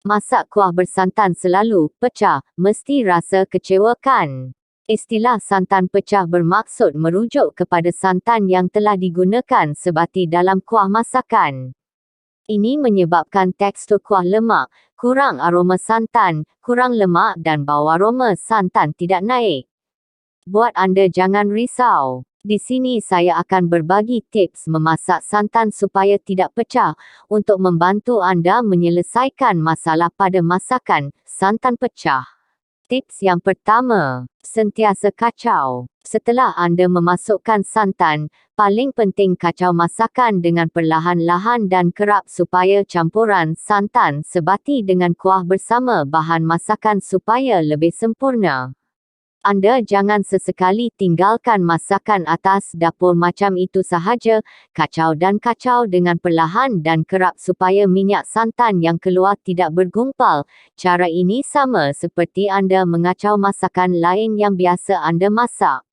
Masak kuah bersantan selalu pecah, mesti rasa kecewakan. Istilah santan pecah bermaksud merujuk kepada santan yang telah digunakan sebati dalam kuah masakan. Ini menyebabkan tekstur kuah lemak, kurang aroma santan, kurang lemak dan bau aroma santan tidak naik. Buat anda jangan risau. Di sini saya akan berbagi tips memasak santan supaya tidak pecah untuk membantu anda menyelesaikan masalah pada masakan santan pecah. Tips yang pertama, sentiasa kacau. Setelah anda memasukkan santan, paling penting kacau masakan dengan perlahan-lahan dan kerap supaya campuran santan sebati dengan kuah bersama bahan masakan supaya lebih sempurna. Anda jangan sesekali tinggalkan masakan atas dapur macam itu sahaja, kacau dengan perlahan dan kerap supaya minyak santan yang keluar tidak bergumpal. Cara ini sama seperti anda mengacau masakan lain yang biasa anda masak.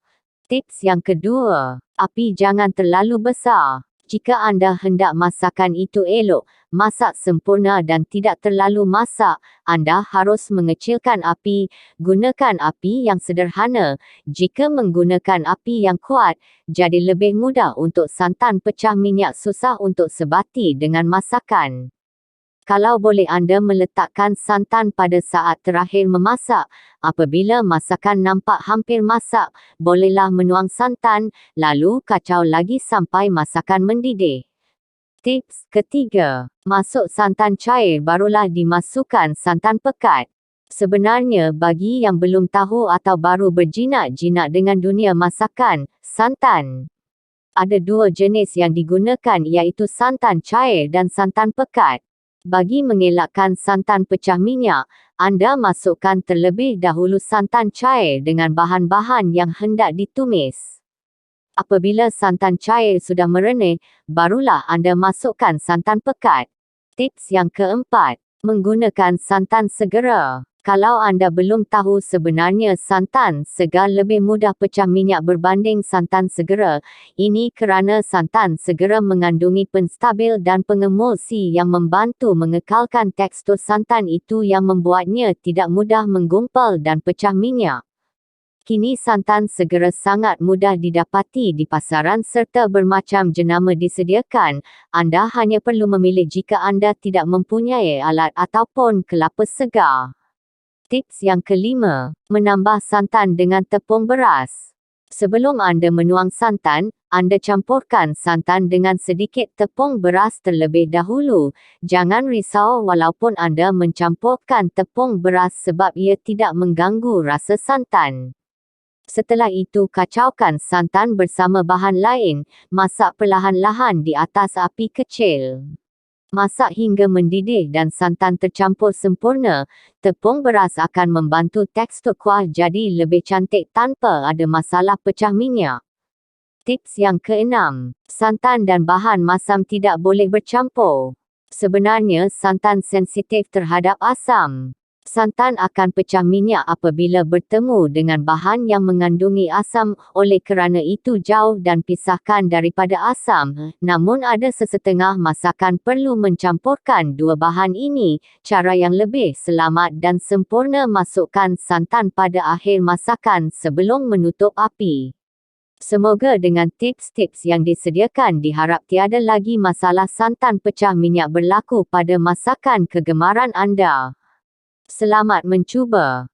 Tips yang kedua, api jangan terlalu besar. Jika anda hendak masakan itu elok, masak sempurna dan tidak terlalu masak, anda harus mengecilkan api. Gunakan api yang sederhana. Jika menggunakan api yang kuat, jadi lebih mudah untuk santan pecah minyak susah untuk sebati dengan masakan. Kalau boleh anda meletakkan santan pada saat terakhir memasak. Apabila masakan nampak hampir masak, bolehlah menuang santan, lalu kacau lagi sampai masakan mendidih. Tips ketiga, masuk santan cair barulah dimasukkan santan pekat. Sebenarnya bagi yang belum tahu atau baru berjinak-jinak dengan dunia masakan, santan ada dua jenis yang digunakan iaitu santan cair dan santan pekat. Bagi mengelakkan santan pecah minyak, anda masukkan terlebih dahulu santan cair dengan bahan-bahan yang hendak ditumis. Apabila santan cair sudah merenih, barulah anda masukkan santan pekat. Tips yang keempat, menggunakan santan segera. Kalau anda belum tahu sebenarnya santan segar lebih mudah pecah minyak berbanding santan segera, ini kerana santan segera mengandungi penstabil dan pengemulsi yang membantu mengekalkan tekstur santan itu yang membuatnya tidak mudah menggumpal dan pecah minyak. Kini santan segera sangat mudah didapati di pasaran serta bermacam jenama disediakan. Anda hanya perlu memilih jika anda tidak mempunyai alat ataupun kelapa segar. Tips yang kelima, menambah santan dengan tepung beras. Sebelum anda menuang santan, anda campurkan santan dengan sedikit tepung beras terlebih dahulu. Jangan risau walaupun anda mencampurkan tepung beras sebab ia tidak mengganggu rasa santan. Setelah itu kacaukan santan bersama bahan lain, masak perlahan-lahan di atas api kecil. Masak hingga mendidih dan santan tercampur sempurna. Tepung beras akan membantu tekstur kuah jadi lebih cantik tanpa ada masalah pecah minyak. Tips yang keenam, santan dan bahan masam tidak boleh bercampur. Sebenarnya santan sensitif terhadap asam. Santan akan pecah minyak apabila bertemu dengan bahan yang mengandungi asam, oleh kerana itu jauh dan pisahkan daripada asam. Namun ada sesetengah masakan perlu mencampurkan dua bahan ini. Cara yang lebih selamat dan sempurna, masukkan santan pada akhir masakan sebelum menutup api. Semoga dengan tips-tips yang disediakan diharap tiada lagi masalah santan pecah minyak berlaku pada masakan kegemaran anda. Selamat mencuba.